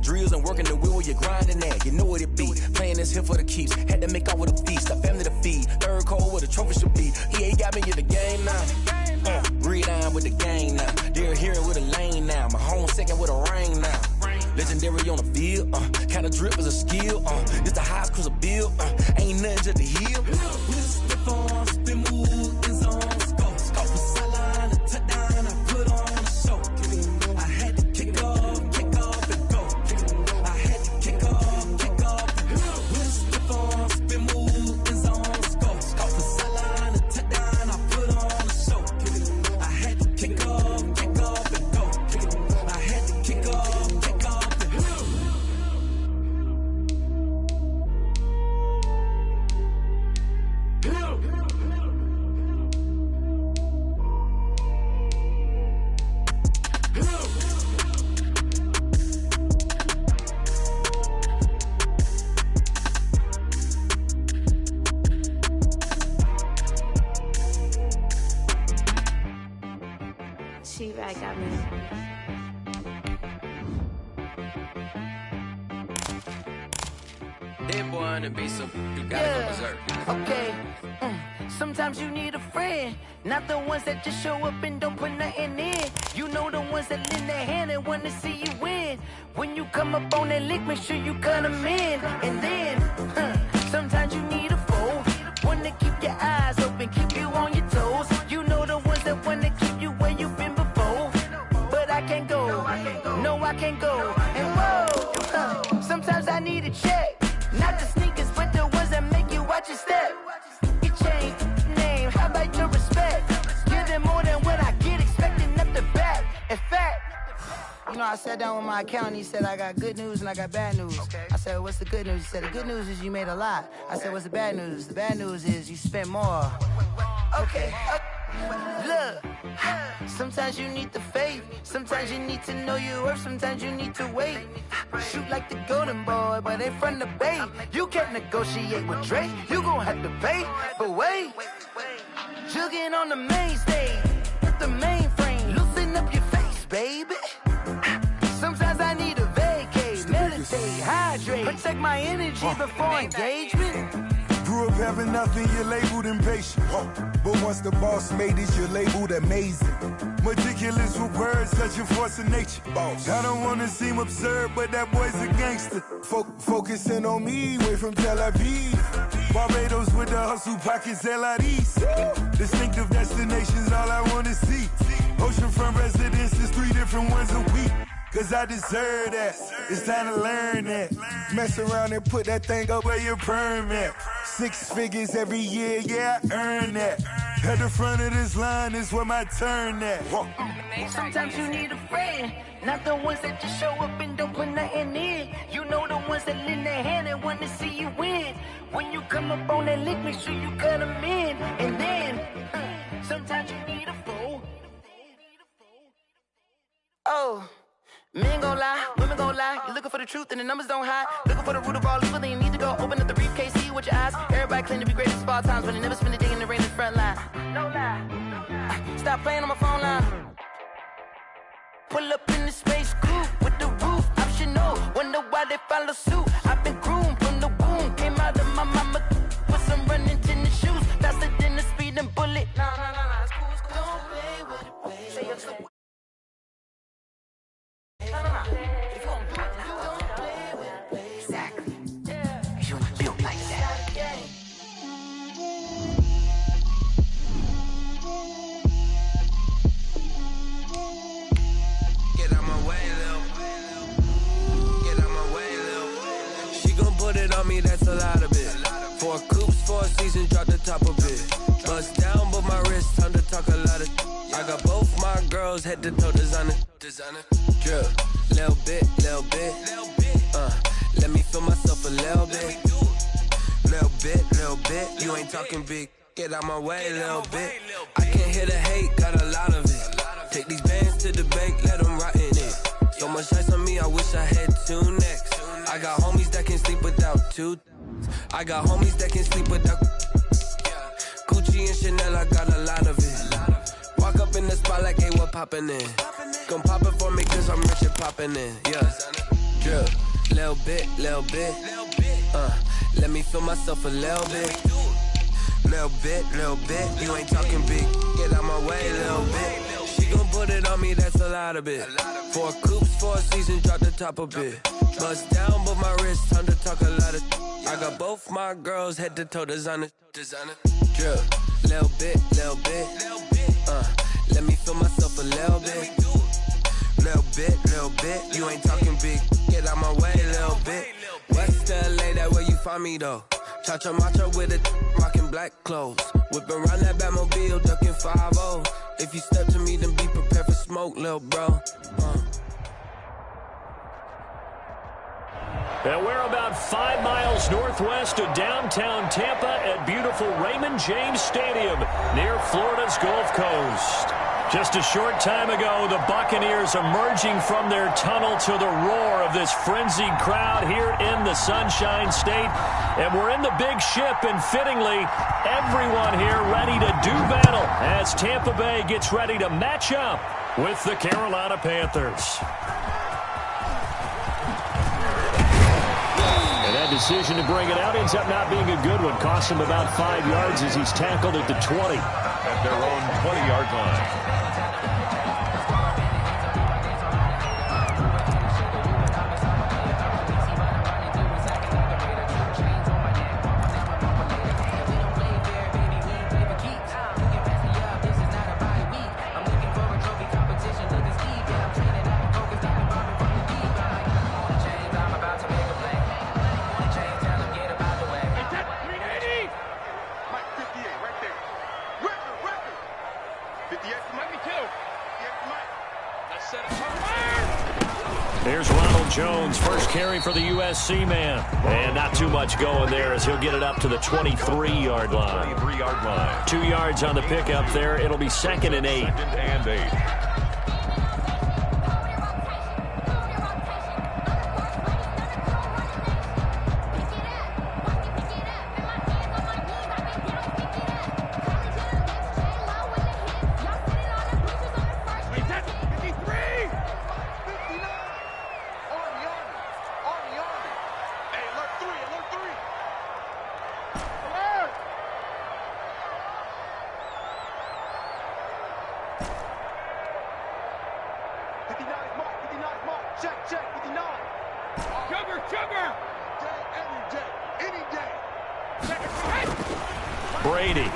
drills and working the wheel where you're grinding at. You know what it be. Playing this here for the keeps. Had to make off with a feast. A family to feed. Third cold where the trophy should be. EA got me in the game now. Read on with the game now. They're here with a lane now. My home second with a ring now. Legendary on the field. Kinda drip is a skill. It's the highest cruiser bill. Ain't nothing just to heal. Step on, spin move, in zone, scope. Scope for sideline, a touchdown, I put on a show. I had to kick off and go. I had to kick off and go. Step on, spin move, in zone, scope. Scope for sideline, a touchdown, I put on a show. I had to kick off and go. I had to kick off and go. She right got me. That boy on the beat, so you gotta go berserk. Okay. Sometimes you need a friend, not the ones that just show up and don't put nothing in. You know the ones that lend their hand and wanna see you win. When you come up on that lick, make sure you cut them in. And then, sometimes you need a foe, one to keep your eyes open, keep you on your toes. You know the ones that wanna keep you where you've been before. But I can't go, no I can't go. And whoa, sometimes I need a check, not the sneakers, but the ones that make you watch your step. You change name, how about your respect? Give them more than what I get, expecting up the back. In fact, you know, I sat down with my accountant, he said, I got good news and I got bad news. Okay. I said, what's the good news? He said, the good news is you made a lot. I said, what's the bad news? The bad news is you spent more. Okay. Look, sometimes you need the faith, sometimes you need to know your worth, sometimes you need to wait. Shoot like the golden boy, but they from the bay. You can't negotiate with Drake, you gon' have to pay. But wait, jugging on the main stage, with the mainframe, loosen up your face, baby. Sometimes I need a vacate, meditate, hydrate, protect my energy before engagement. Grew up having nothing, you're labeled impatient. But once the boss made it, you're labeled amazing. Meticulous with words, such a force of nature. I don't wanna seem absurd, but that boy's a gangster. Focusing on me, way from Tel Aviv. Barbados with the hustle pockets, LIDs. Distinctive destinations, all I wanna see. Oceanfront residences, 3 different ones a week. Cause I deserve that, it's time to learn that. Mess around and put that thing up where your perm at. 6 figures every year, yeah, I earn that. At the front of this line is where my turn at. Sometimes you need a friend, not the ones that just show up and don't put nothing in. You know the ones that lend their hand and want to see you win. When you come up on that lick, make sure you cut them in. And then, sometimes you need a foe. Oh. Men gon' lie, women gon' lie. You're looking for the truth and the numbers don't hide. Looking for the root of all evil, then you need to go open up the briefcase, see with your eyes. Everybody claim to be greatest of all times, but they never spend a day in the rain in the front line. No lie. Stop playing on my phone line. Pull up in the space coupe with the roof optional. Wonder why they follow suit. I've been groomed from the womb. Came out of my mama with some running tennis shoes. Faster than the speeding bullet. No, it's cool, it's cool. Don't play with it, baby. Say you're so if you gon' do it, don't play with it, baby. Exactly. Yeah. You built like that. Get out my way, Lil. Get out my way, Lil. She gon' put it on me, that's a lot of it. 4 coops, 4 seasons, drop the top a bit. Bust down, but my wrist, time to talk a lot of. I got both my girls head to toe designer. Drip, little bit. Let me feel myself a little bit. Little bit. You ain't talking big. Get out my way, little bit. I can't hear the hate, got a lot of it. Take these bands to the bank, let them rot in it. So much ice on me, I wish I had 2 necks. I got homies that can sleep without 2. I got homies that can sleep without Gucci and Chanel, I got a lot of it. Walk up in the spot like, hey, what poppin' in? Gon' pop it for me cause I'm rich and poppin' in, yeah. Drip, little bit. Let me feel myself a little bit. Little bit. You ain't talking big. Get out my way, little bit. She gon' put it on me, that's a lot of it. 4 coops, 4 seasons, drop the top a bit. Bust down, but my wrist, time to talk a lot of. I got both my girls head to toe designer. Drip, little bit. Let me feel myself a little bit. Little bit. You ain't talking big. Get out my way, little bit. West LA, that where you find me though. Cha-cha macha with a rockin' black clothes. Whippin' around that Batmobile, duckin' 5-0. If you step to me, then be prepared for smoke, lil' bro. And we're about 5 miles northwest of downtown Tampa at beautiful Raymond James Stadium near Florida's Gulf Coast. Just a short time ago, the Buccaneers emerging from their tunnel to the roar of this frenzied crowd here in the Sunshine State. And we're in the big ship, and fittingly, everyone here ready to do battle as Tampa Bay gets ready to match up with the Carolina Panthers. And that decision to bring it out ends up not being a good one. Costs him about 5 yards as he's tackled at the 20. At their own 20-yard line. Here's Ronald Jones, first carry for the USC man. And not too much going there as he'll get it up to the 23-yard line. 23-yard line. 2 yards on the pickup there. It'll be 2nd and 8. 2nd and 8. Brady.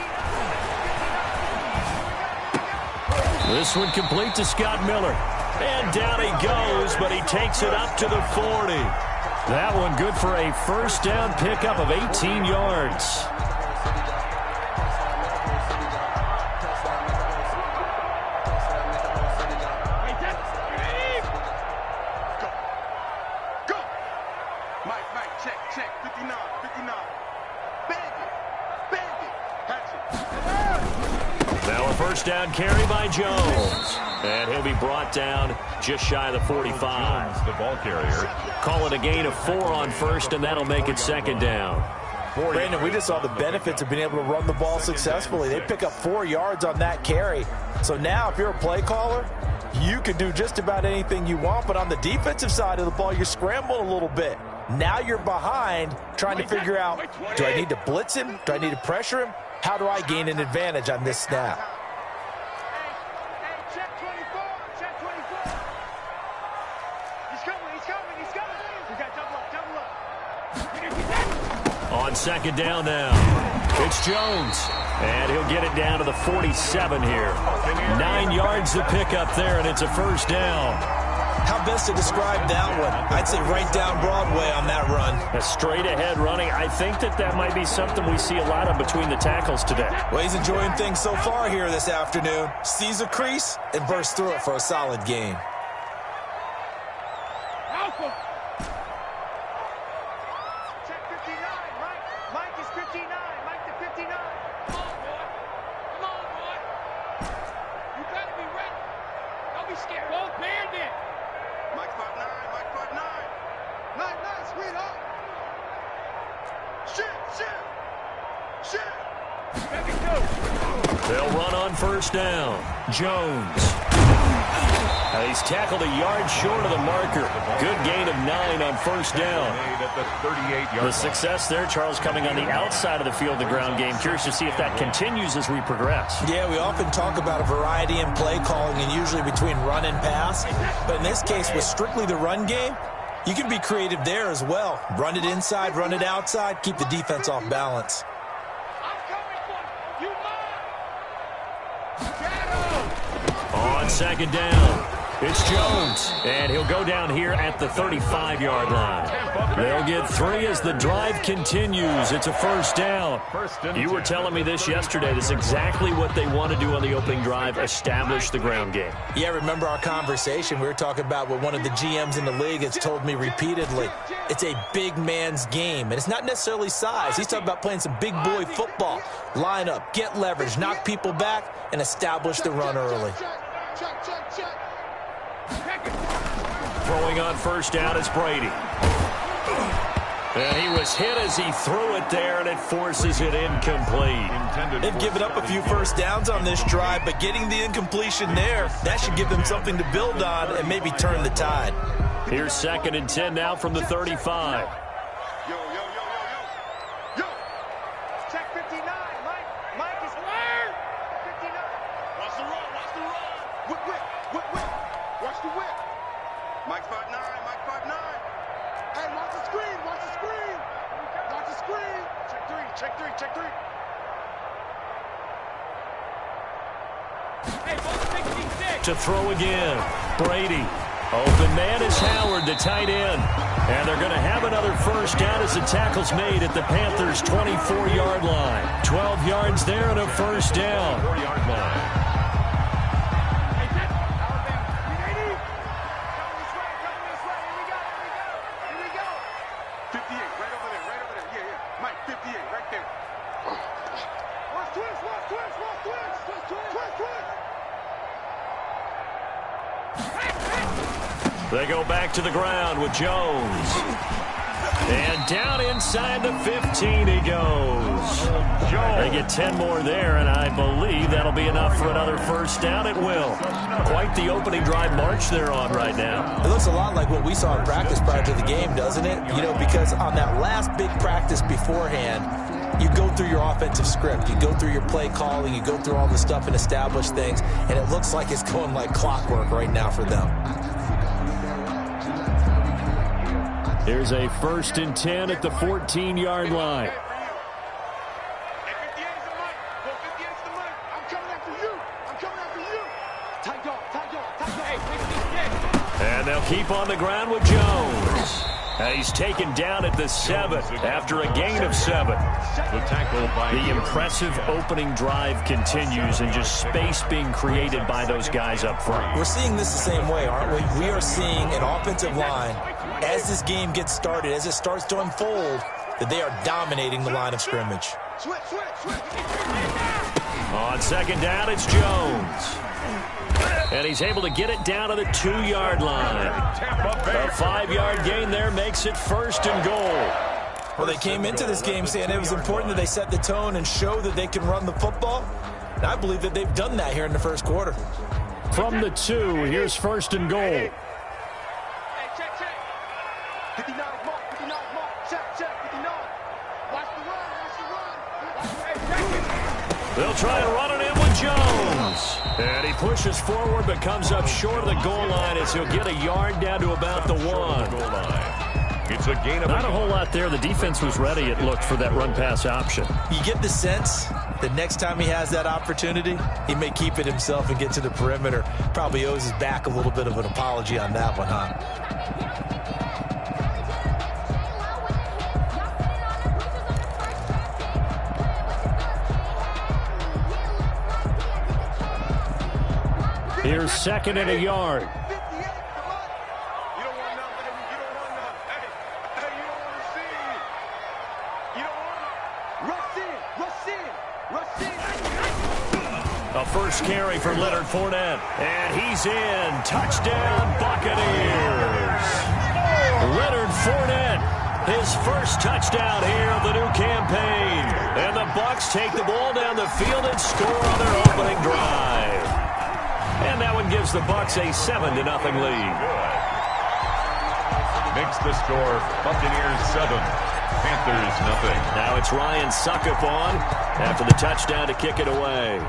This one complete to Scott Miller. And down he goes, but he takes it up to the 40. That one good for a first down pickup of 18 yards. First down carry by Jones. And he'll be brought down just shy of the 45. Jones, the ball carrier. Call it a gain of 4 on first, and that'll make it 2nd down. Brandon, we just saw the benefits of being able to run the ball successfully. They pick up 4 yards on that carry. So now if you're a play caller, you can do just about anything you want. But on the defensive side of the ball, you're scrambling a little bit. Now you're behind trying to figure out, do I need to blitz him? Do I need to pressure him? How do I gain an advantage on this snap? On 2nd down now, it's Jones, and he'll get it down to the 47 here. 9 yards to pick up there, and it's a first down. How best to describe that one? I'd say right down Broadway on that run. A straight-ahead running. I think that might be something we see a lot of between the tackles today. Well, he's enjoying things so far here this afternoon. Sees a crease and bursts through it for a solid gain. They'll run on first down. Jones. He's tackled a yard short of the marker. Good gain of 9 on first down. The success there, Charles, coming on the outside of the field, the ground game. Curious to see if that continues as we progress. Yeah, we often talk about a variety in play calling and usually between run and pass. But in this case, with strictly the run game, you can be creative there as well. Run it inside, run it outside, keep the defense off balance. On second down, it's Jones, and he'll go down here at the 35-yard line. They'll get 3 as the drive continues. It's a first down. You were telling me this yesterday. This is exactly what they want to do on the opening drive, establish the ground game. Yeah, remember our conversation? We were talking about what one of the GMs in the league has told me repeatedly. It's a big man's game, and it's not necessarily size. He's talking about playing some big boy football. Line up, get leverage, knock people back, and establish the run early. Throwing on first down is Brady. And he was hit as he threw it there, and it forces it incomplete. They've given up a few first downs on this drive, but getting the incompletion there, that should give them something to build on and maybe turn the tide. Here's 2nd and 10 now from the 35. Check 59. Mike is where? 59. Watch the run. Whip. Watch the whip. Mike's 5'9". Mike 5'9". Hey, watch the screen. Watch the screen. Check 3. Hey, to throw again. Brady. Open man is Howard, the tight end. And they're going to have another first down as the tackle's made at the Panthers' 24-yard line. 12 yards there and a first down. 4-yard line. They go back to the ground with Jones. And down inside the 15 he goes. They get 10 more there, and I believe that'll be enough for another first down. It will. Quite the opening drive march they're on right now. It looks a lot like what we saw in practice prior to the game, doesn't it? You know, because on that last big practice beforehand, you go through your offensive script. You go through your play calling. You go through all the stuff and establish things, and it looks like it's going like clockwork right now for them. Here's a 1st and 10 at the 14-yard line. And they'll keep on the ground with Jones. And he's taken down at the 7 after a gain of 7. The tackle by the impressive opening drive continues, and just space being created by those guys up front. We're seeing this the same way, aren't we? We are seeing an offensive line, as this game gets started, as it starts to unfold, that they are dominating the line of scrimmage. On second down, it's Jones. And he's able to get it down to the 2-yard line. A 5-yard gain there makes it 1st and goal. Well, they came into this game saying it was important that they set the tone and show that they can run the football. And I believe that they've done that here in the first quarter. From the 2, here's 1st and goal. Hey, check. 59 mark. Check. 59. Watch the run. They'll try and run it in with Jones. And he pushes forward but comes up short of the goal line as he'll get a yard down to about the 1. goal line. It's a gain of not a whole lot there. The defense was ready, it looked, for that run-pass option. You get the sense that next time he has that opportunity, he may keep it himself and get to the perimeter. Probably owes his back a little bit of an apology on that one, huh? Here's 2nd and a yard. A first carry for Leonard Fournette. And he's in. Touchdown, Buccaneers. Leonard Fournette, his first touchdown here of the new campaign. And the Bucs take the ball down the field and score on their opening drive. And that one gives the Bucs a 7-0 lead. Makes the score Buccaneers 7, Panthers nothing. Now it's Ryan Suckup on after the touchdown to kick it away.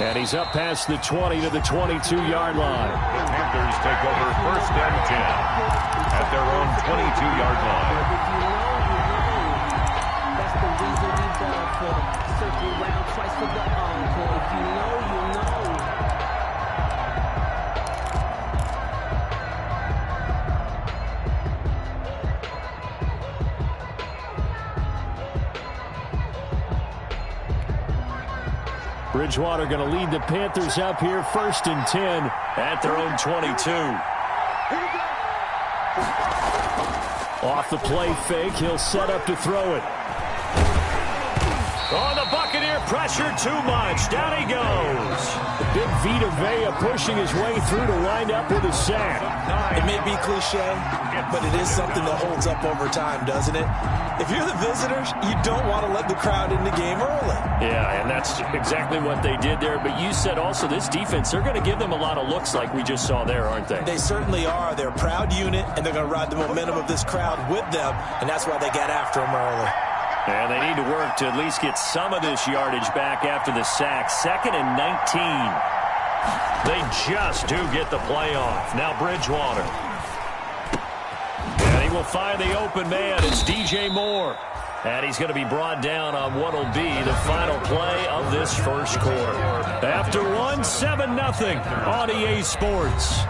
And he's up past the 20 to the 22-yard line. The Panthers take over 1st and 10 at their own 22-yard line. That's the reason we ball for. Circle round twice for the encore. If you know, you know. Bridgewater going to lead the Panthers up here 1st and 10 at their own 22. Off the play fake, he'll set up to throw it. Oh, the Buccaneer pressure too much. Down he goes. The big Vita Vea pushing his way through to wind up with a sack. It may be cliche, but it is something that holds up over time, doesn't it? If you're the visitors, you don't want to let the crowd in the game early. Yeah, and that's exactly what they did there. But you said also this defense, they're going to give them a lot of looks like we just saw there, aren't they? They certainly are. They're a proud unit, and they're going to ride the momentum of this crowd with them, and that's why they got after them early. And they need to work to at least get some of this yardage back after the sack. 2nd and 19. They just do get the play off. Now Bridgewater. And he will find the open man. It's DJ Moore. And he's going to be brought down on what will be the final play of this first quarter. After one, 7-0 on EA Sports.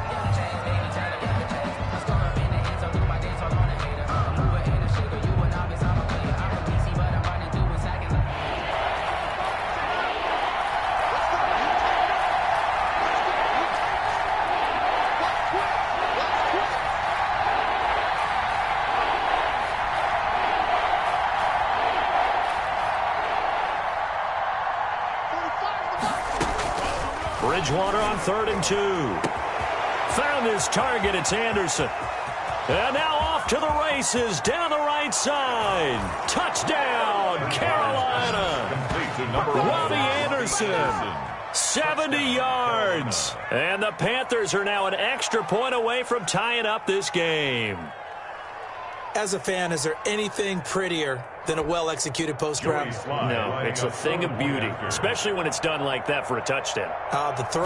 Bridgewater on 3rd and 2. Found his target. It's Anderson. And now off to the races down the right side. Touchdown, Carolina. Robbie Anderson. 70 yards. And the Panthers are now an extra point away from tying up this game. As a fan, is there anything prettier than a well-executed post-route? No, it's a thing of beauty, especially when it's done like that for a touchdown. The throw,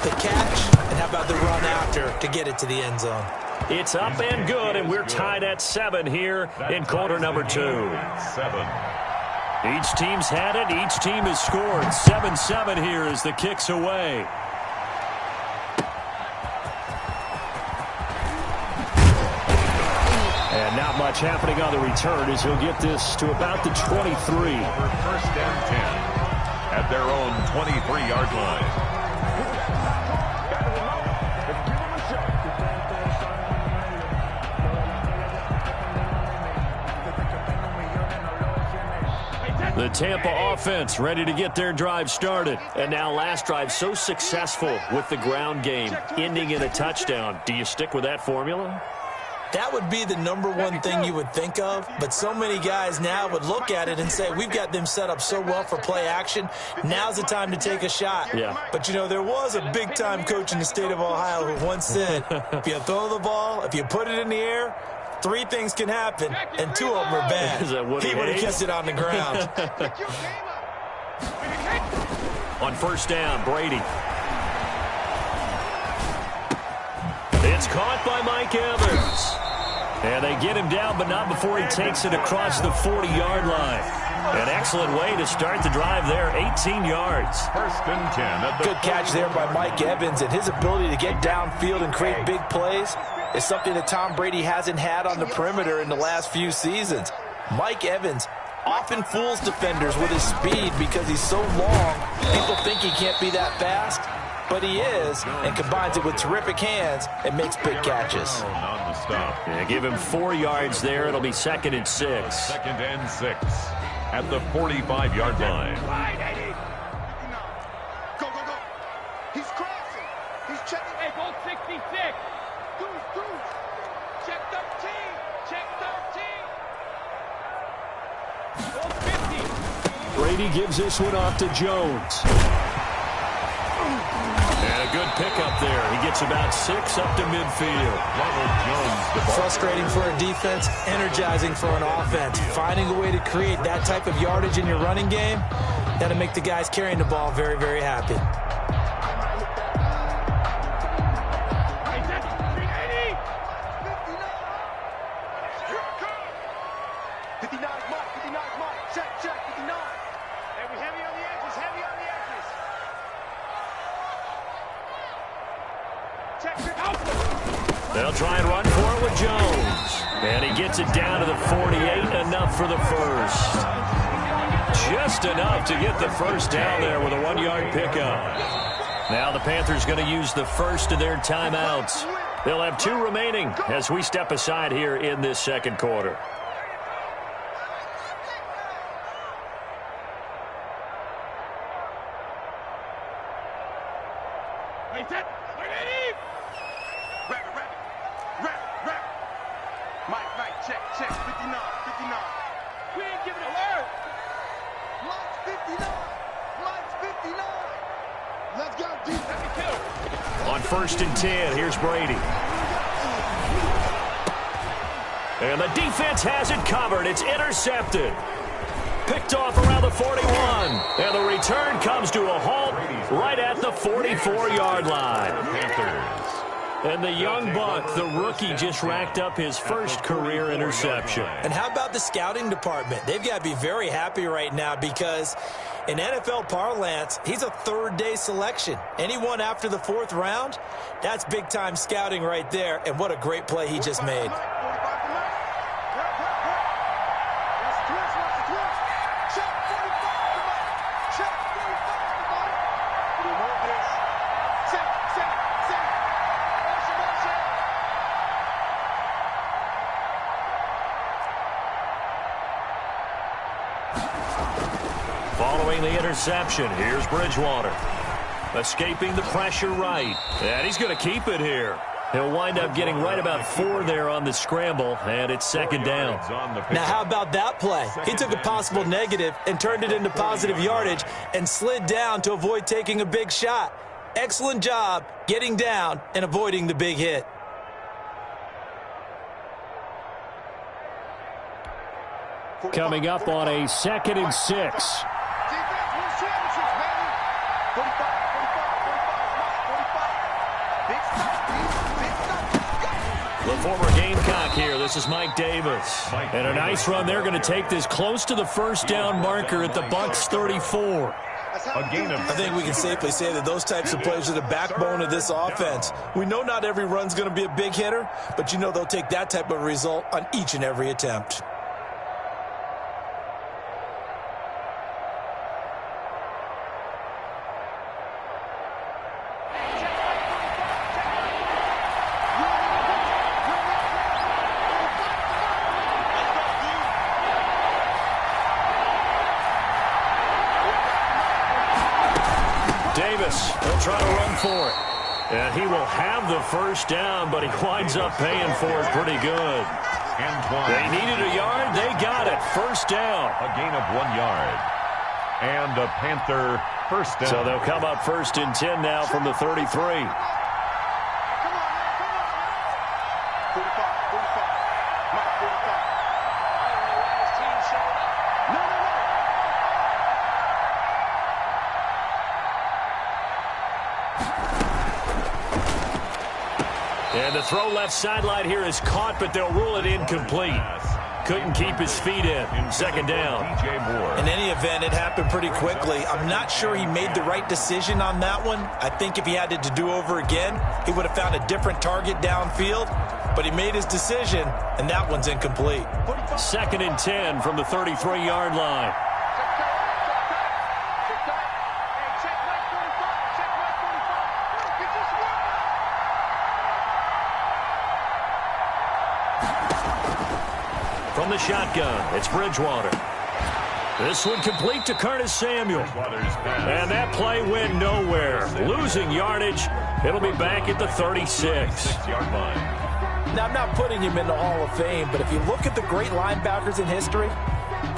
the catch, and how about the run after to get it to the end zone? It's up and good, and we're tied at 7 here in quarter number 2. 7. Each team's had it. Each team has scored. 7-7 here as the kick's away. And not much happening on the return as he'll get this to about the 23. Over 1st and 10 at their own 23-yard line. The Tampa offense ready to get their drive started. And now last drive so successful with the ground game, ending in a touchdown. Do you stick with that formula? That would be the #1 thing you would think of, but so many guys now would look at it and say, we've got them set up so well for play action, now's the time to take a shot. Yeah. But, you know, there was a big-time coach in the state of Ohio who once said, if you throw the ball, if you put it in the air, 3 things can happen, and 2 of them are bad. Is that what he would have kissed it on the ground. On 1st down, Brady. It's caught by Mike Evans. And they get him down, but not before he takes it across the 40-yard line. An excellent way to start the drive there, 18 yards. 1st and 10. Good catch there by Mike Evans, and his ability to get downfield and create big plays is something that Tom Brady hasn't had on the perimeter in the last few seasons. Mike Evans often fools defenders with his speed because he's so long. People think he can't be that fast, but he is, and combines it with terrific hands and makes big catches. On the stop. Yeah, give him 4 yards there. It'll be 2nd and 6. 2nd and 6 at the 45-yard line. Go, go, go. He's crossing. He's checking. Hey, go 66. Deuce. Check 13. Check 13. Go 50. Brady gives this one off to Jones. And a good pickup there. He gets about 6 up to midfield. Ronald Jones. Frustrating for a defense, energizing for an offense. Finding a way to create that type of yardage in your running game, that'll make the guys carrying the ball very, very happy. They'll try and run for it with Jones. And he gets it down to the 48, enough for the first. Just enough to get the first down there with a 1-yard pickup. Now the Panthers going to use the first of their timeouts. They'll have 2 remaining as we step aside here in this second quarter. On 1st and 10, here's Brady. And the defense has it covered. It's intercepted. Picked off around the 41. And the return comes to a halt right at the 44-yard line. And the young buck, the rookie, just racked up his first career interception. And how about the scouting department? They've got to be very happy right now because in NFL parlance, he's a third-day selection. Anyone after the 4th round, that's big-time scouting right there. And what a great play he just made. Following the interception, here's Bridgewater. Escaping the pressure right. And he's going to keep it here. He'll wind up getting right about 4 there on the scramble, and it's 2nd down. Now, how about that play? He took a possible negative and turned it into positive yardage and slid down to avoid taking a big shot. Excellent job getting down and avoiding the big hit. Coming up on a 2nd and 6. The former Gamecock here. This is Mike Davis. And a nice run. They're going to take this close to the first down marker at the Bucs 34. I think we can safely say that those types of plays are the backbone of this offense. We know not every run's going to be a big hitter, but you know they'll take that type of result on each and every attempt. Davis will try to run for it. And he will have the first down, but he winds up paying for it pretty good. They needed a yard. They got it. First down. A gain of 1 yard. And a Panther first down. So they'll come up 1st and 10 now from the 33. And the throw left sideline here is caught, but they'll rule it incomplete. Couldn't keep his feet in. 2nd down. In any event, it happened pretty quickly. I'm not sure he made the right decision on that one. I think if he had it to do over again, he would have found a different target downfield. But he made his decision, and that one's incomplete. 2nd and 10 from the 33-yard line. From the shotgun, it's Bridgewater. This one complete to Curtis Samuel. And that play went nowhere. Losing yardage. It'll be back at the 36-yard line. Now, I'm not putting him in the Hall of Fame, but if you look at the great linebackers in history,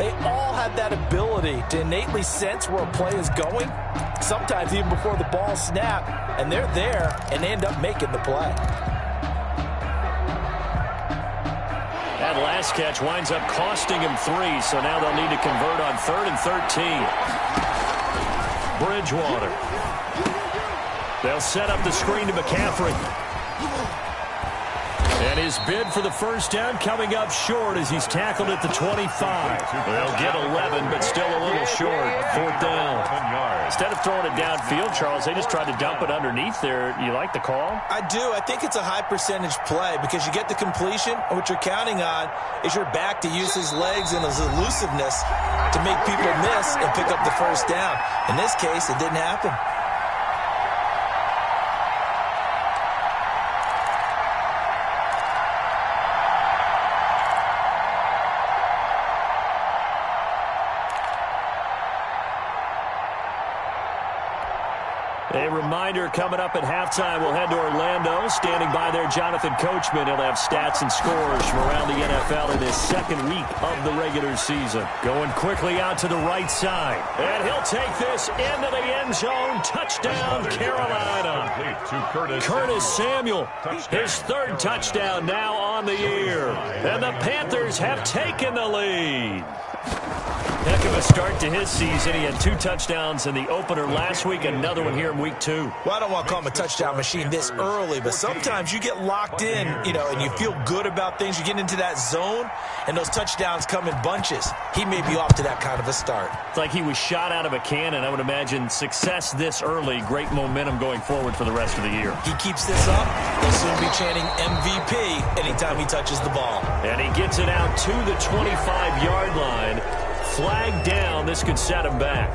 They all have that ability to innately sense where a play is going, sometimes even before the ball snaps, and they're there and they end up making the play. That last catch winds up costing him 3, so now they'll need to convert on 3rd and 13. Bridgewater. They'll set up the screen to McCaffrey. And his bid for the first down coming up short as he's tackled at the 25. They'll get 11, but still a little short. 4th down. Instead of throwing it downfield, Charles, they just tried to dump it underneath there. You like the call? I do. I think it's a high percentage play because you get the completion, and what you're counting on is your back to use his legs and his elusiveness to make people miss and pick up the first down. In this case, it didn't happen. A reminder coming up at halftime, we'll head to Orlando. Standing by there, Jonathan Coachman. He'll have stats and scores from around the NFL in his second week of the regular season. Going quickly out to the right side. And he'll take this into the end zone. Touchdown, Carolina. Curtis Samuel, his 3rd touchdown now on the year. And the Panthers have taken the lead. Heck of a start to his season. He had 2 touchdowns in the opener last week, another one here in week 2. Well, I don't want to call him a touchdown machine this early, but sometimes you get locked in, and you feel good about things. You get into that zone, and those touchdowns come in bunches. He may be off to that kind of a start. It's like he was shot out of a cannon. I would imagine success this early, great momentum going forward for the rest of the year. He keeps this up, he'll soon be chanting MVP anytime he touches the ball. And he gets it out to the 25-yard line. Flag down. This could set him back.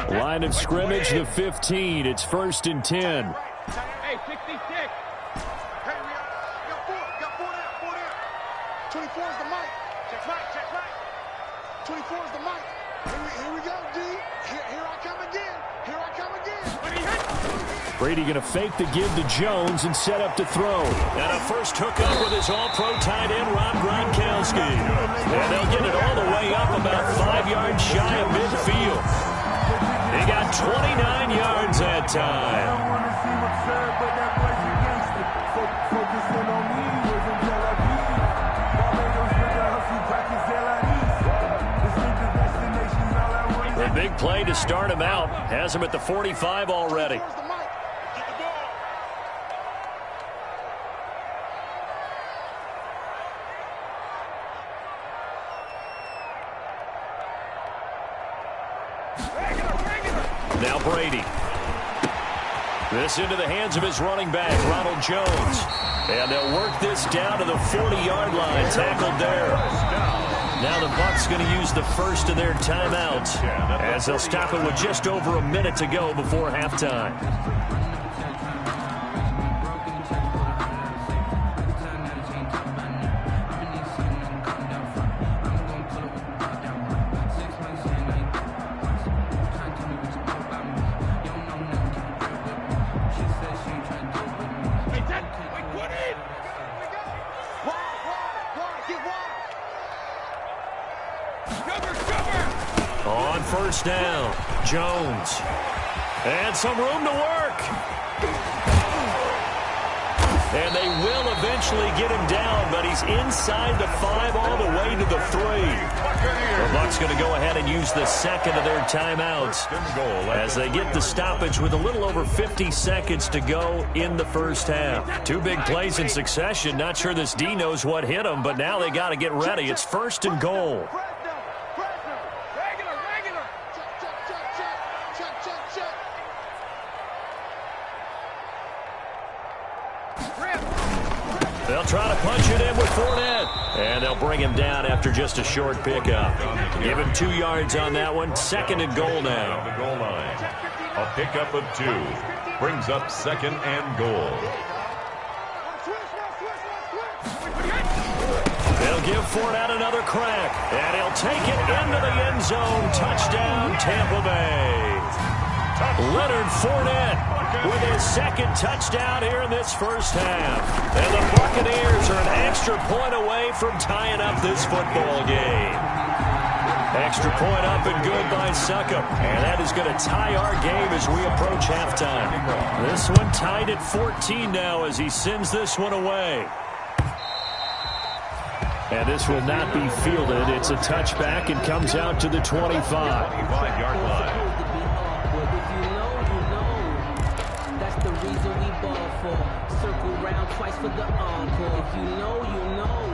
Line of scrimmage, the 15. It's 1st and 10. Hey, 66. Hey, we got 4 down, 4 down. 24 is the mic. Check right. 24 is the mic. Here we go, D. Here I come again. Brady going to fake the give to Jones and set up to throw. And a first hookup with his all-pro tight end, Rob Gronkowski. And they'll get it all the way up about 5 yards shy of midfield. He got 29 yards that time. The big play to start him out. Has him at the 45 already. Now Brady. This into the hands of his running back, Ronald Jones. And they'll work this down to the 40-yard line. Tackled there. Now the Bucs going to use the first of their timeouts as they'll stop it with just over a minute to go before halftime. On first down, Jones. And some room to work. And they will eventually get him down, but he's inside the 5 all the way to the 3. The Bucs going to go ahead and use the second of their timeouts as they get the stoppage with a little over 50 seconds to go in the first half. 2 big plays in succession. Not sure this D knows what hit him, but now they got to get ready. It's 1st and goal. They'll try to punch it in with Fournette. And they'll bring him down after just a short pickup. Give him 2 yards on that one. 2nd and goal now. The goal line. A pickup of 2 brings up 2nd and goal. They'll give Fournette another crack. And he'll take it into the end zone. Touchdown, Tampa Bay. Leonard Fournette with his second touchdown here in this first half. And the Buccaneers are an extra point away from tying up this football game. Extra point up and good by Succop. And that is going to tie our game as we approach halftime. This one tied at 14 now as he sends this one away. And this will not be fielded. It's a touchback and comes out to the 25-yard line. That's the reason we ball for. Circle round twice for the encore. If you know, you know.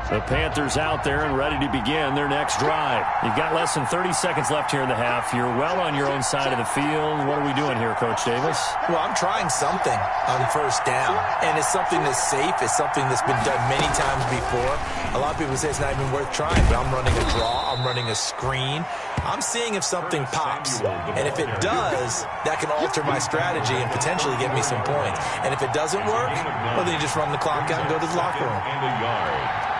The Panthers out there and ready to begin their next drive. You've got less than 30 seconds left here in the half. You're well on your own side of the field. What are we doing here, Coach Davis? Well, I'm trying something on first down, and it's something that's safe. It's something that's been done many times before. A lot of people say it's not even worth trying, but I'm running a draw. I'm running a screen. I'm seeing if something pops, and if it does, that can alter my strategy and potentially get me some points. And if it doesn't work, well, then you just run the clock out and go to the locker room. And a yard.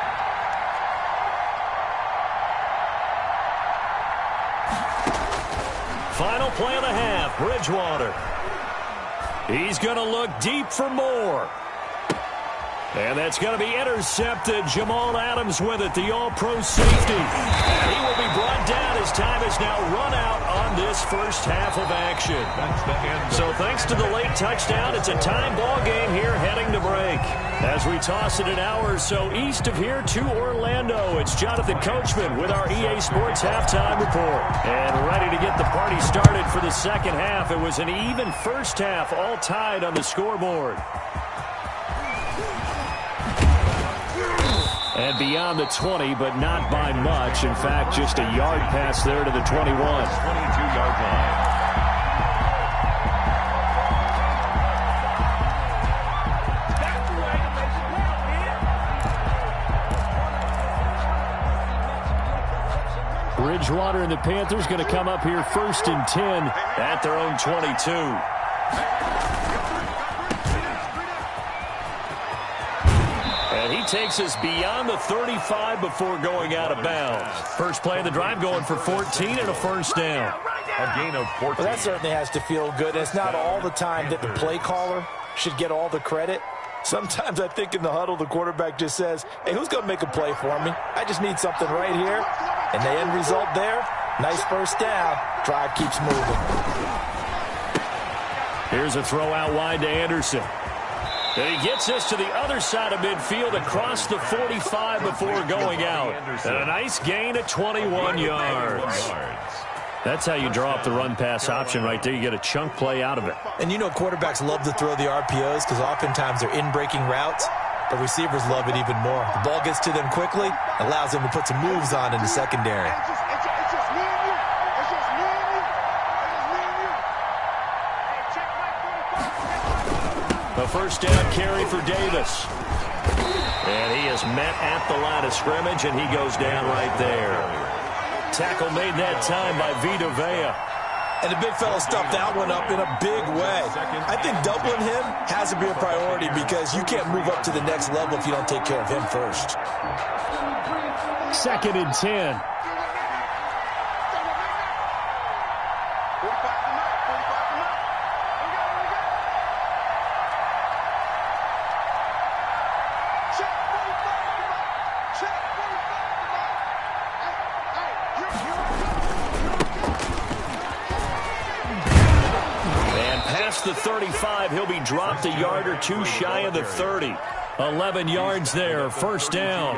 Final play of the half, Bridgewater. He's going to look deep for more. And that's going to be intercepted. Jamal Adams with it, the all-pro safety. And he will be brought down as time is now run out on this first half of action. So thanks to the late touchdown, it's a time ball game here heading to break. As we toss it an hour or so east of here to Orlando, it's Jonathan Coachman with our EA Sports Halftime Report. And ready to get the party started for the second half. It was an even first half, all tied on the scoreboard. And beyond the 20, but not by much. In fact, just a yard pass there to the 21. 22-yard line. Bridgewater and the Panthers going to come up here first and 10 at their own 22. And he takes us beyond the 35 before going out of bounds. First play of the drive going for 14 and a first down. A gain of 14. Well, that certainly has to feel good. It's not all the time that the play caller should get all the credit. Sometimes I think in the huddle, the quarterback just says, hey, who's going to make a play for me? I just need something right here. And the end result there, nice first down. Drive keeps moving. Here's a throw out wide to Anderson. And he gets us to the other side of midfield across the 45 before going out. And a nice gain of 21 yards. That's how you draw up the run-pass option right there. You get a chunk play out of it. And you know quarterbacks love to throw the RPOs because oftentimes they're in-breaking routes. But receivers love it even more. The ball gets to them quickly, allows them to put some moves on in the secondary. A first down carry for Davis. And he is met at the line of scrimmage, and he goes down right there. Tackle made that time by Vita Vea. And the big fella stuffed that one up in a big way. I think doubling him has to be a priority because you can't move up to the next level if you don't take care of him first. Second and 10. The 35, he'll be dropped a yard or two shy of the 30. 11 yards there, first down.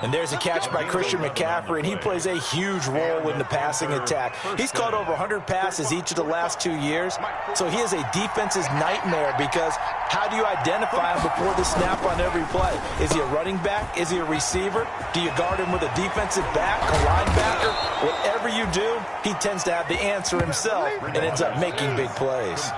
And there's a catch by Christian McCaffrey, and he plays a huge role in the passing attack. He's caught over 100 passes each of the last 2 years, so he is a defense's nightmare because how do you identify him before the snap on every play? Is he a running back? Is he a receiver? Do you guard him with a defensive back, a linebacker? Whatever you do, he tends to have the answer himself and ends up making big plays.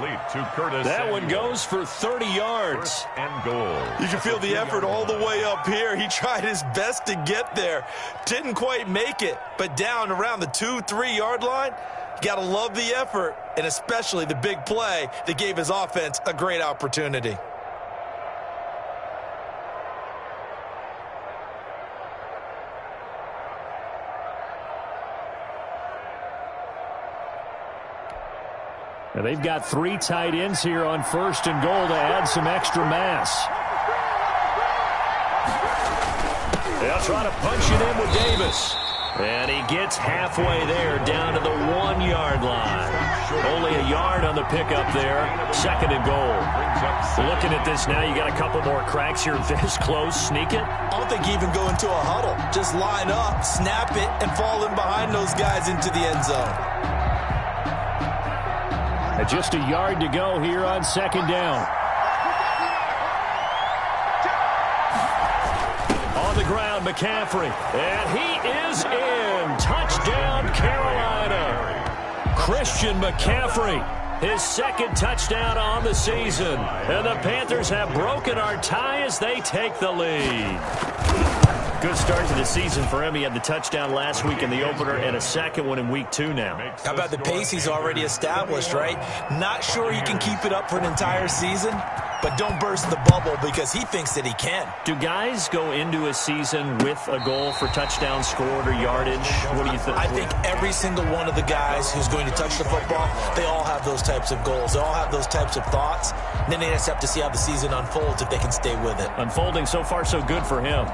That one goes for 30 yards. And goal. You can feel the effort all the way up here. He tried his best to get there. Didn't quite make it, but down around the 2-3 yard line, you got to love the effort, and especially the big play that gave his offense a great opportunity. And they've got 3 tight ends here on 1st and goal to add some extra mass. They'll try to punch it in with Davis. And he gets halfway there, down to the 1-yard line. Only a yard on the pickup there. 2nd and goal. Looking at this now, you got a couple more cracks here this close. Sneak it? I don't think you even go into a huddle. Just line up, snap it, and fall in behind those guys into the end zone. And just a yard to go here on 2nd down. On the ground, McCaffrey. And he is in. Touchdown, Carolina. Christian McCaffrey, his 2nd touchdown on the season. And the Panthers have broken our tie as they take the lead. Good start to the season for him. He had the touchdown last week in the opener and a 2nd one in week 2 now. How about the pace he's already established, right? Not sure he can keep it up for an entire season, but don't burst the bubble because he thinks that he can. Do guys go into a season with a goal for touchdowns scored or yardage? What do you think? I think every single one of the guys who's going to touch the football, they all have those types of goals. They all have those types of thoughts. And then they just have to see how the season unfolds if they can stay with it. Unfolding so far so good for him.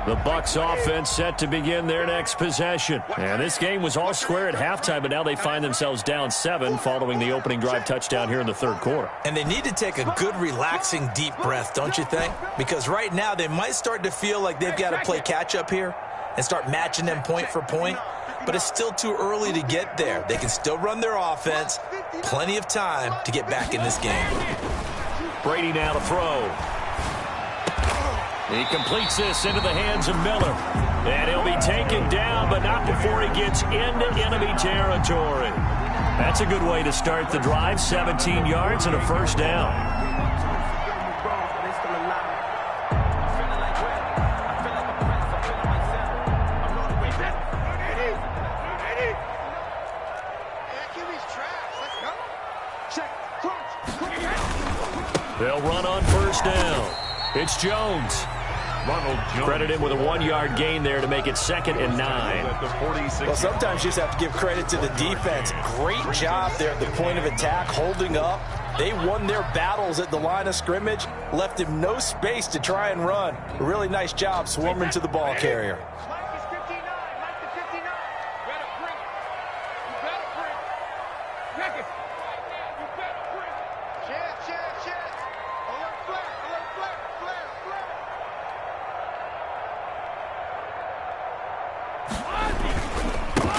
The Bucs offense set to begin their next possession. And this game was all square at halftime, but now they find themselves down 7 following the opening drive touchdown here in the 3rd quarter. And they need to take a good, relaxing, deep breath, don't you think? Because right now they might start to feel like they've got to play catch-up here and start matching them point for point. But it's still too early to get there. They can still run their offense. Plenty of time to get back in this game. Brady now to throw. He completes this into the hands of Miller. And he'll be taken down, but not before he gets into enemy territory. That's a good way to start the drive. 17 yards and a 1st down. They'll run on 1st down. It's Jones. Credit him with a 1-yard gain there to make it 2nd and 9. Well, sometimes you just have to give credit to the defense. Great job there at the point of attack, holding up. They won their battles at the line of scrimmage, left him no space to try and run. A really nice job swarming to the ball carrier.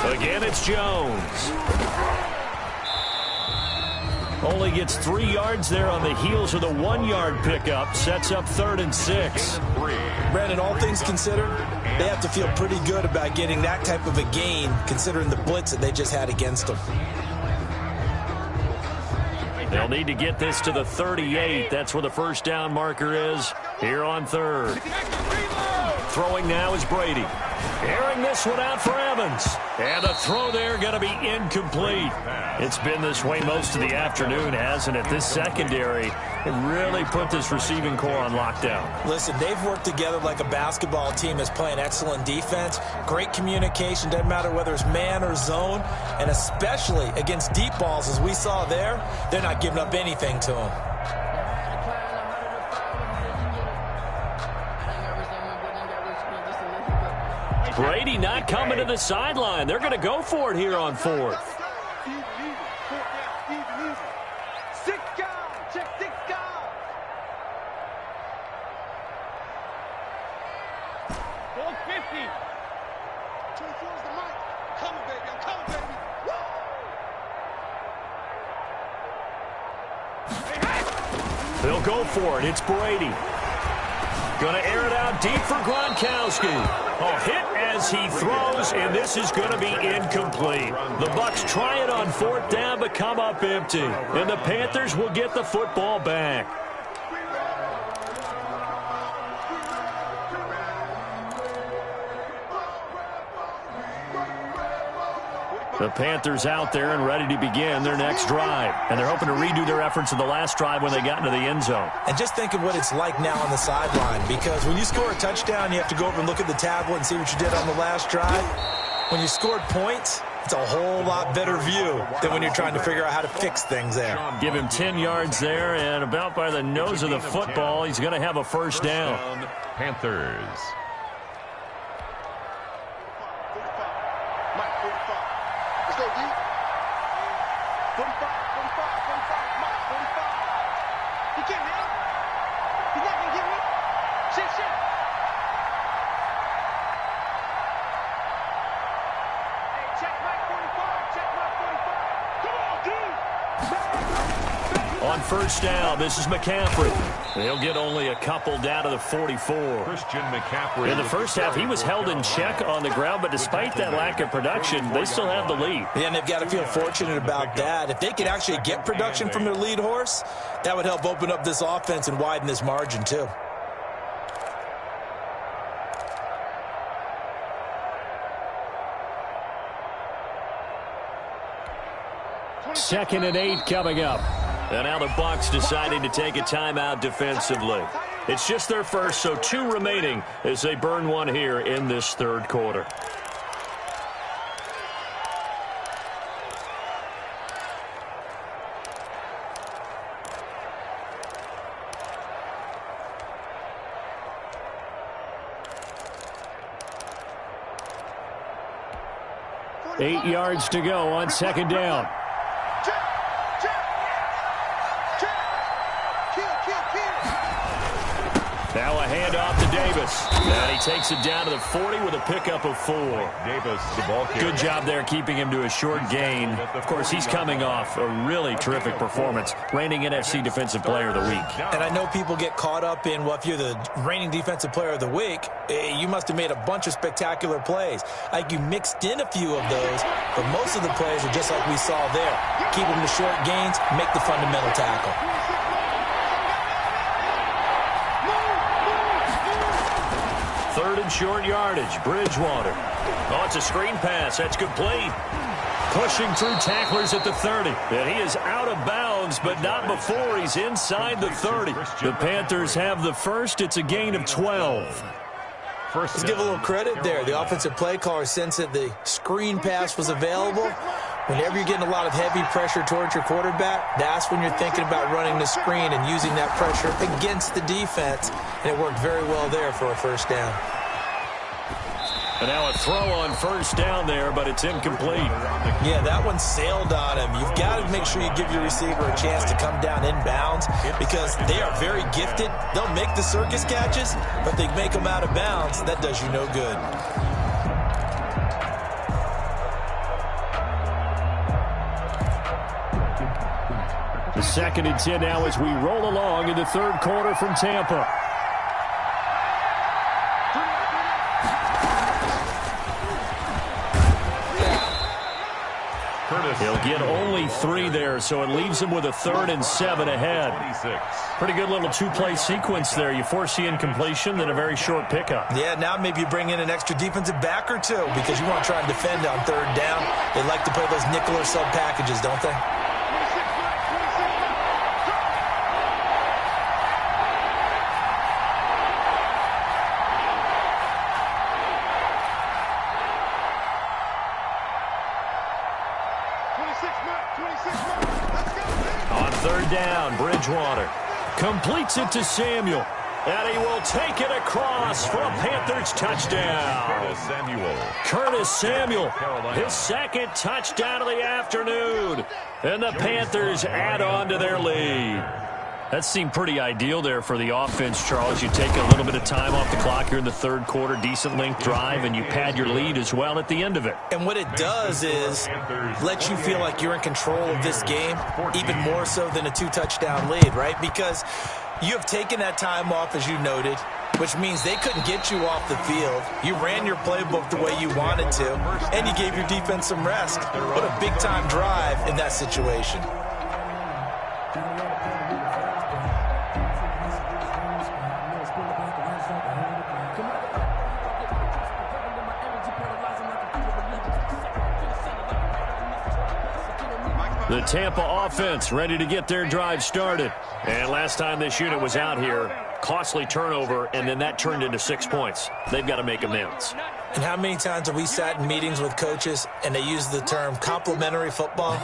Again, it's Jones. Only gets 3 yards there on the heels of the 1-yard pickup. Sets up 3rd and 6. Brandon, all things considered, they have to feel pretty good about getting that type of a gain, considering the blitz that they just had against them. They'll need to get this to the 38. That's where the 1st down marker is here on 3rd. Throwing now is Brady. Airing this one out for Evans. And a throw there going to be incomplete. It's been this way most of the afternoon, hasn't it? This secondary, it really put this receiving core on lockdown. Listen, they've worked together like a basketball team that's playing excellent defense. Great communication, doesn't matter whether it's man or zone. And especially against deep balls, as we saw there, they're not giving up anything to them. Brady not coming to the sideline. They're going to go for it here on 4th. They'll go for it. It's Brady. Going to air it out deep for Gronkowski. A hit as he throws, and this is going to be incomplete. The Bucs try it on 4th down, but come up empty. And the Panthers will get the football back. The Panthers out there and ready to begin their next drive. And they're hoping to redo their efforts in the last drive when they got into the end zone. And just think of what it's like now on the sideline, because when you score a touchdown, you have to go over and look at the tablet and see what you did on the last drive. When you scored points, it's a whole lot better view than when you're trying to figure out how to fix things there. Give him 10 yards there, and about by the nose of the football, he's going to have a first down. Panthers. Let's go, D. 45, 45, Mike, 45. He can't hit him. He's not going to get me. Shit. Hey, check Mike 45. Check Mike 45. Come on, dude. On first down, this is McCaffrey. They'll get only a couple down to the 44. Christian McCaffrey. In the first half, he was held in check on the ground, but despite that lack of production, they still have the lead. Yeah, and they've got to feel fortunate about that. If they could actually get production from their lead horse, that would help open up this offense and widen this margin too. Second and 8 coming up. And now the Bucs deciding to take a timeout defensively. It's just their first, so 2 remaining as they burn one here in this third quarter. Eight yards to go on second down. Now a handoff to Davis. And he takes it down to the 40 with a pickup of 4. Davis, the ball carrier. Good job there keeping him to a short gain. Of course, he's coming off a really terrific performance, reigning NFC Defensive Player of the Week. And I know people get caught up in, well, if you're the reigning Defensive Player of the Week, you must have made a bunch of spectacular plays. Like you mixed in a few of those, but most of the plays are just like we saw there. Keep them to short gains, make the fundamental tackle. Third and short yardage, Bridgewater. Oh, it's a screen pass. That's complete. Pushing through tacklers at the 30. And he is out of bounds, but not before he's inside the 30. The Panthers have the first. It's a gain of 12. Let's give a little credit there. The offensive play caller sensed that the screen pass was available. Whenever you're getting a lot of heavy pressure towards your quarterback, that's when you're thinking about running the screen and using that pressure against the defense. And it worked very well there for a first down. And now a throw on first down there, but it's incomplete. Yeah, that one sailed on him. You've got to make sure you give your receiver a chance to come down inbounds because they are very gifted. They'll make the circus catches, but they make them out of bounds. That does you no good. The second and 10 now as we roll along in the third quarter from Tampa. He'll get only 3 there, so it leaves him with a 3rd and 7 ahead. Pretty good little 2-play sequence there. You force the incompletion, then a very short pickup. Yeah, now maybe you bring in an extra defensive back or 2 because you want to try and defend on third down. They like to play those nickel or sub packages, don't they? On third down, Bridgewater completes it to Samuel. And he will take it across for a Panthers touchdown. Curtis Samuel, his second touchdown of the afternoon. And the Panthers add on to their lead. That seemed pretty ideal there for the offense, Charles. You take a little bit of time off the clock here in the third quarter, decent length drive, and you pad your lead as well at the end of it. And what it does is let you feel like you're in control of this game, even more so than a 2-touchdown lead, right? Because you have taken that time off, as you noted, which means they couldn't get you off the field. You ran your playbook the way you wanted to, and you gave your defense some rest. What a big-time drive in that situation. The Tampa offense ready to get their drive started. And last time this unit was out here, costly turnover, and then that turned into 6 points. They've got to make amends. And how many times have we sat in meetings with coaches and they use the term complementary football?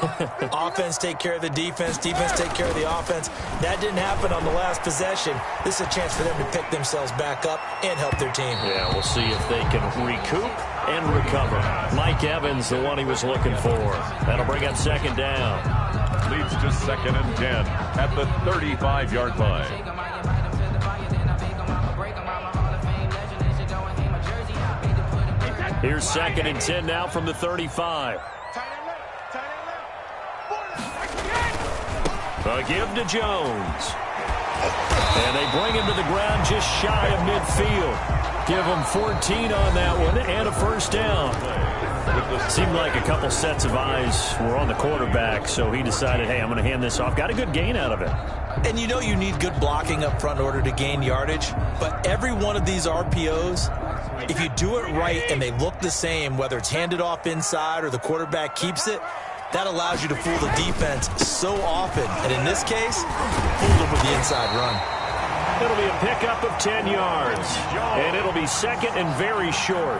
Offense take care of the defense, defense take care of the offense. That didn't happen on the last possession. This is a chance for them to pick themselves back up and help their team. Yeah, we'll see if they can recoup and recover. Mike Evans, the one he was looking for. That'll bring up second down. Leads to 2nd and 10 at the 35-yard line. Here's 2nd and 10 now from the 35. A give to Jones. And they bring him to the ground just shy of midfield. Give him 14 on that one and a first down. Seemed like a couple sets of eyes were on the quarterback, so he decided, hey, I'm going to hand this off. Got a good gain out of it. And you know you need good blocking up front in order to gain yardage, but every one of these RPOs, if you do it right and they look the same, whether it's handed off inside or the quarterback keeps it, that allows you to fool the defense so often. And in this case, fooled them with the inside run. It'll be a pickup of 10 yards, and it'll be 2nd and very short.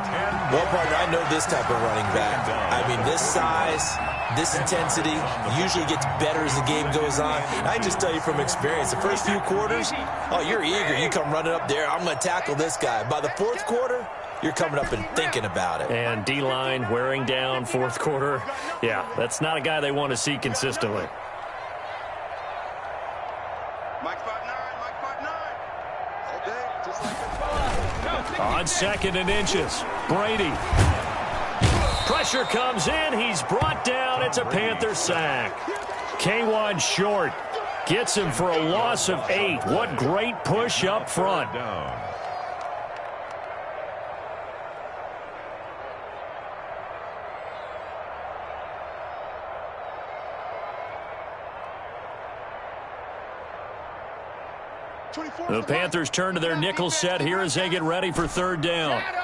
Well, partner, I know this type of running back. I mean, this size, this intensity usually gets better as the game goes on. And I just tell you from experience, the first few quarters, oh, you're eager. You come running up there, I'm going to tackle this guy. By the fourth quarter, you're coming up and thinking about it. And D-line wearing down fourth quarter. Yeah, that's not a guy they want to see consistently. On 2nd and inches, Brady. Pressure comes in. He's brought down. It's a Panther sack. K1 short. Gets him for a loss of 8. What great push up front. The Panthers turn to their nickel set here as they get ready for 3rd down. Hey.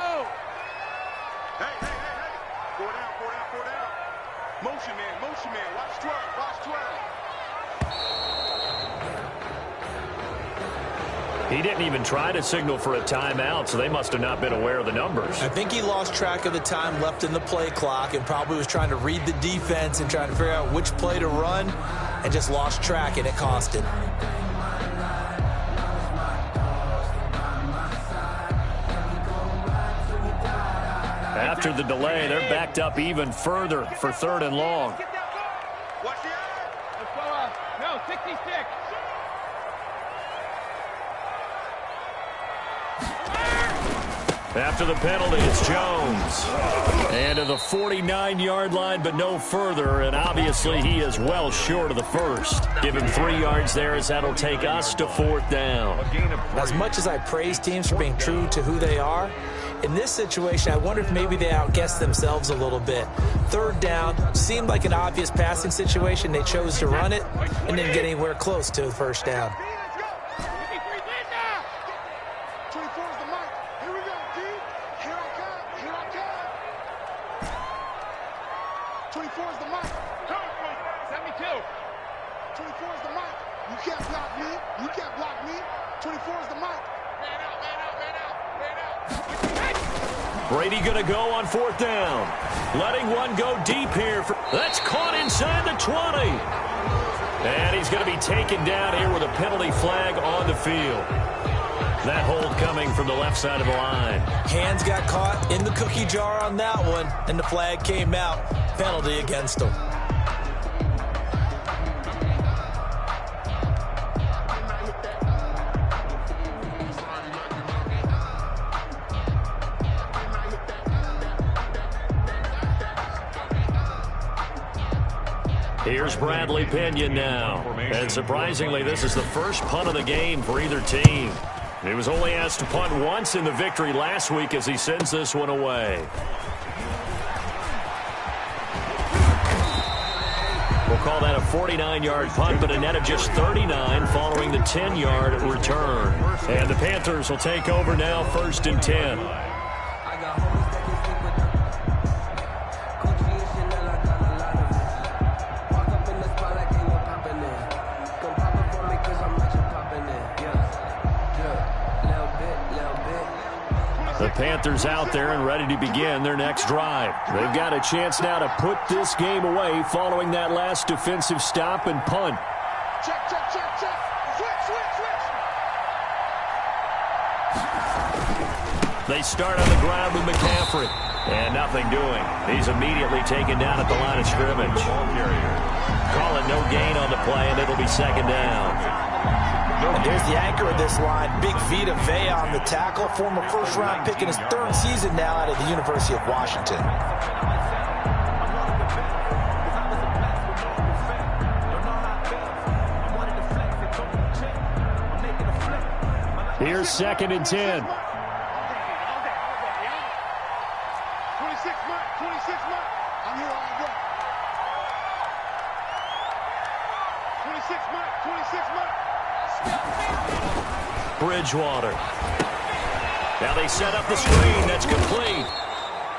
Four down. Motion man. Watch 12. He didn't even try to signal for a timeout, so they must have not been aware of the numbers. I think he lost track of the time left in the play clock and probably was trying to read the defense and trying to figure out which play to run and just lost track, and it cost him. After the delay, they're backed up even further for 3rd and long. Watch the eye. Let's go. No, 66. After the penalty, it's Jones. And to the 49-yard line, but no further. And obviously, he is well short of the first. Give him 3 yards there as that'll take us to 4th down. As much as I praise teams for being true to who they are, in this situation, I wonder if maybe they outguessed themselves a little bit. 3rd down seemed like an obvious passing situation. They chose to run it and didn't get anywhere close to the first down. 24 is the mark. Here we go, D. Here I come. 24 is the mark. 72. 24 is the mark. You can't block me. 24 is the mark. Man out. Brady going to go on 4th down. Letting one go deep here. That's caught inside the 20. And he's going to be taken down here with a penalty flag on the field. That hold coming from the left side of the line. Hands got caught in the cookie jar on that one, and the flag came out. Penalty against him. Here's Bradley Pinion now. And surprisingly, this is the first punt of the game for either team. He was only asked to punt once in the victory last week as he sends this one away. We'll call that a 49-yard punt, but a net of just 39 following the 10-yard return. And the Panthers will take over now, 1st and 10. The Panthers out there and ready to begin their next drive. They've got a chance now to put this game away following that last defensive stop and punt. Check. Switch. They start on the ground with McCaffrey. And nothing doing. He's immediately taken down at the line of scrimmage. Call it no gain on the play, and it'll be second down. And there's the anchor of this line, Big Vita Vea on the tackle, former first-round pick in his third season now out of the University of Washington. Here's 2nd and 10. 26 months. I'm here all day. 26 months. Bridgewater. Now they set up the screen. That's complete.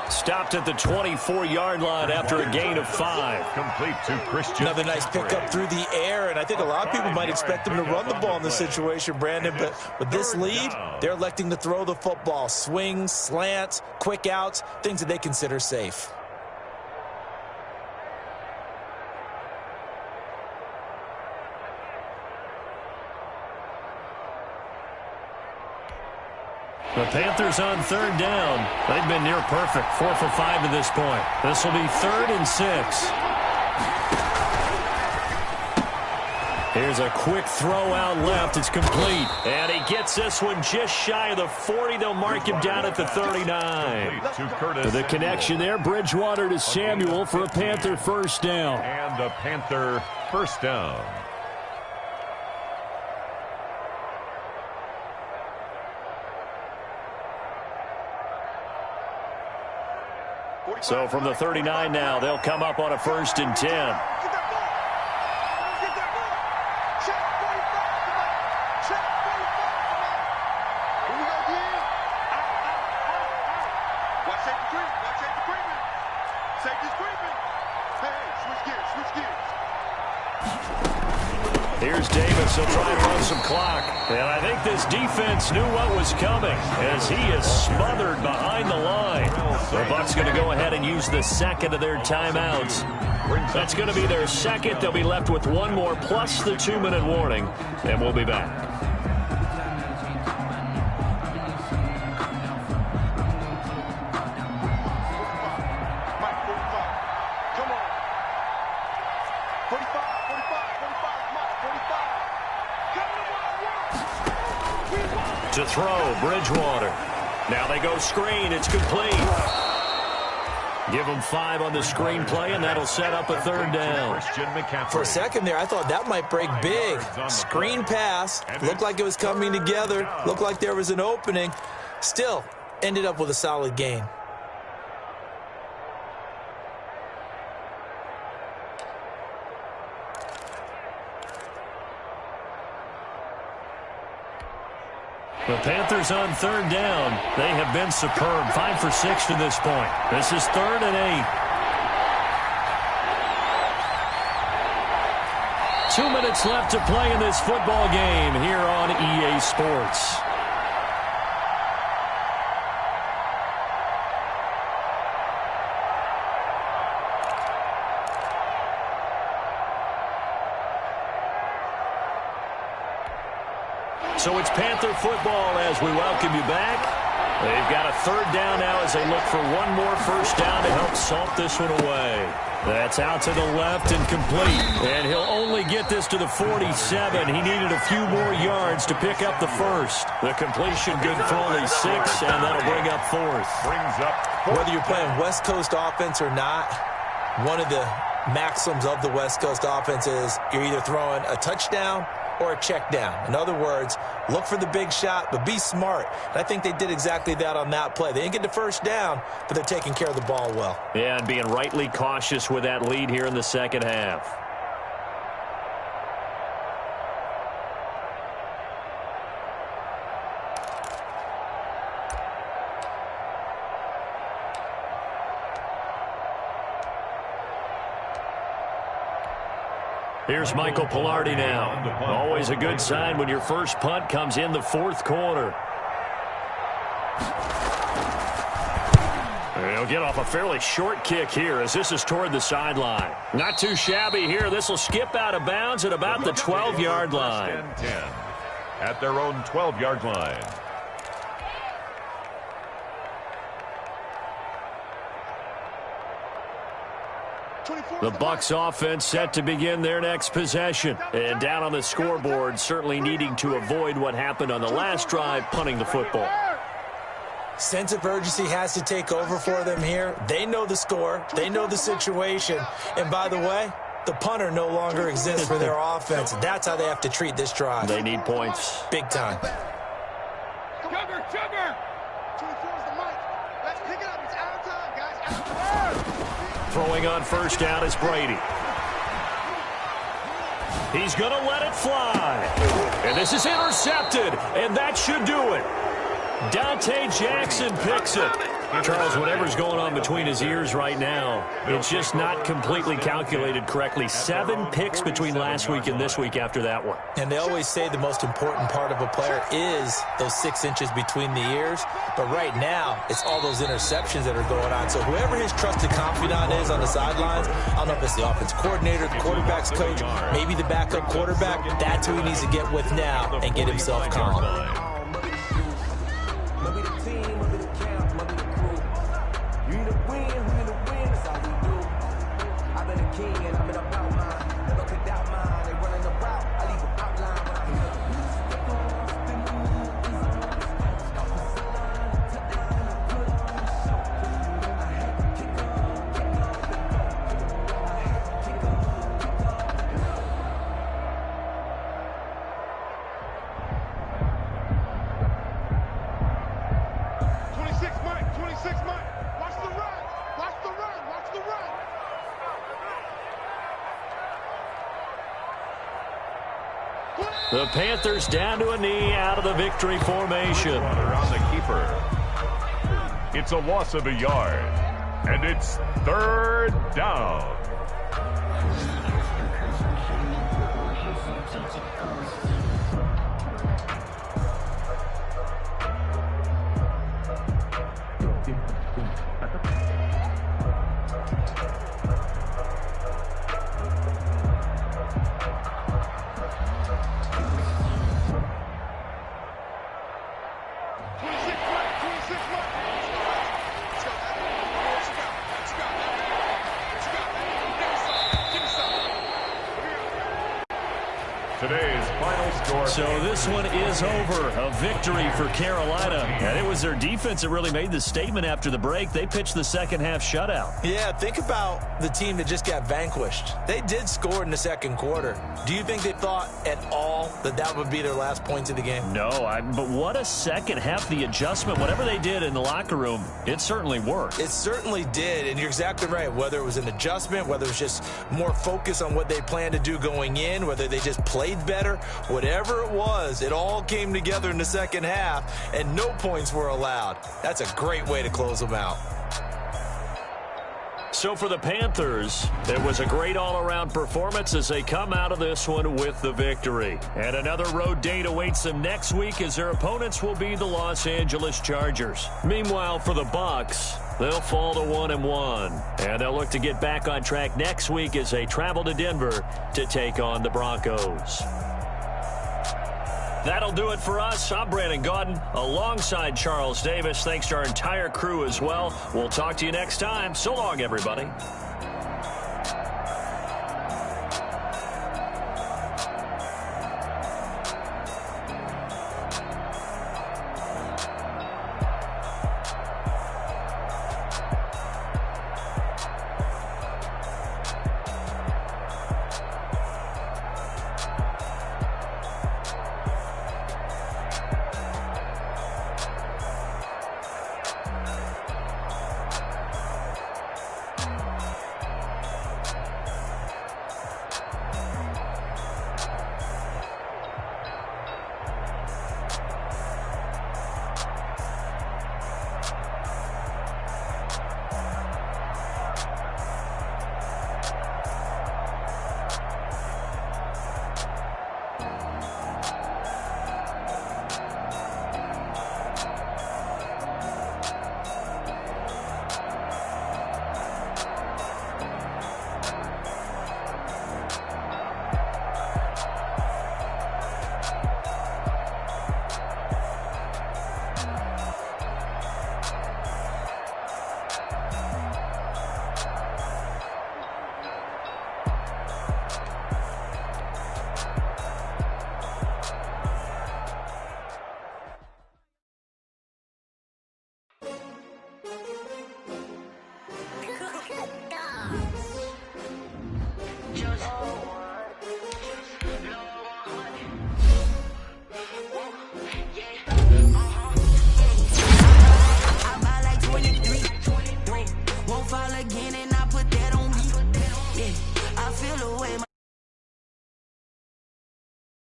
Stopped at the 24-yard line after a gain of 5. Complete to Christian. Another nice pickup through the air, and I think a lot of people might expect him to run the ball in this situation, Brandon, but with this lead, they're electing to throw the football. Swings, slants, quick outs, things that they consider safe. The Panthers on 3rd down. They've been near perfect. 4 for 5 to this point. This will be 3rd and 6. Here's a quick throw out left. It's complete. And he gets this one just shy of the 40. They'll mark him down at the 39. The connection there, Bridgewater to Samuel for a Panther first down. And a Panther first down. So from the 39 now, they'll come up on a 1st and 10. Get that ball. Check 45. Check 45. Here we go again. Out. Watch safety creeping. Safety's creeping. Hey, switch gears. Here's Davis. He'll try and run some clock. And I think this defense knew what was coming as he is smothered behind the line. The Bucs going to go ahead and use the 2nd of their timeouts. That's going to be their 2nd. They'll be left with 1 more plus the 2-minute warning. And we'll be back. To throw, Bridgewater. Now they go screen. It's complete. Give them 5 on the screenplay, and that'll set up a 3rd down. For a second there, I thought that might break big. Screen pass. Looked like it was coming together. Looked like there was an opening. Still, ended up with a solid gain. The Panthers on 3rd down. They have been superb. 5 for 6 to this point. This is 3rd and 8. 2 minutes left to play in this football game here on EA Sports. So it's Panther football as we welcome you back. They've got a 3rd down now as they look for 1 more first down to help salt this one away. That's out to the left and complete. And he'll only get this to the 47. He needed a few more yards to pick up the first. The completion good for only 6, and that'll bring up 4th. Whether you're playing West Coast offense or not, one of the maxims of the West Coast offense is you're either throwing a touchdown or a check down. In other words, look for the big shot, but be smart. And I think they did exactly that on that play. They didn't get the first down, but they're taking care of the ball well. Yeah, and being rightly cautious with that lead here in the second half. Here's Michael Pilardi now. Always a good sign when your first punt comes in the 4th quarter. He'll get off a fairly short kick here as this is toward the sideline. Not too shabby here. This will skip out of bounds at about the 12-yard line. 10 at their own 12-yard line. The Bucs offense set to begin their next possession. And down on the scoreboard, certainly needing to avoid what happened on the last drive, punting the football. Sense of urgency has to take over for them here. They know the score. They know the situation. And by the way, the punter no longer exists for their offense. That's how they have to treat this drive. They need points. Big time. Chugger, chugger. 24 is the mic. Let's pick it up. It's out of time, guys. Out of time. Throwing on first down is Brady. He's going to let it fly. And this is intercepted. And that should do it. Dante Jackson picks it. Charles, whatever's going on between his ears right now, it's just not completely calculated correctly. 7 picks between last week and this week after that one. And they always say the most important part of a player is those 6 inches between the ears. But right now, it's all those interceptions that are going on. So whoever his trusted confidant is on the sidelines, I don't know if it's the offense coordinator, the quarterback's coach, maybe the backup quarterback, that's who he needs to get with now and get himself calm. The Panthers down to a knee out of the victory formation. On the keeper. It's a loss of a yard. And it's 3rd down. Today's final score. So this one is over. A victory for Carolina. And it was their defense that really made the statement after the break. They pitched the second half shutout. Yeah, think about the team that just got vanquished. They did score in the second quarter. Do you think they thought at all that that would be their last points of the game? No, but what a second half. The adjustment, whatever they did in the locker room, it certainly worked. It certainly did, and you're exactly right. Whether it was an adjustment, whether it was just more focus on what they planned to do going in, whether they just played better, whatever it was, it all came together in the second half, and no points were allowed. That's a great way to close them out. So for the Panthers, it was a great all-around performance as they come out of this one with the victory. And another road date awaits them next week as their opponents will be the Los Angeles Chargers. Meanwhile, for the Bucs, they'll fall to 1-1. And they'll look to get back on track next week as they travel to Denver to take on the Broncos. That'll do it for us. I'm Brandon Gaudin alongside Charles Davis. Thanks to our entire crew as well. We'll talk to you next time. So long, everybody.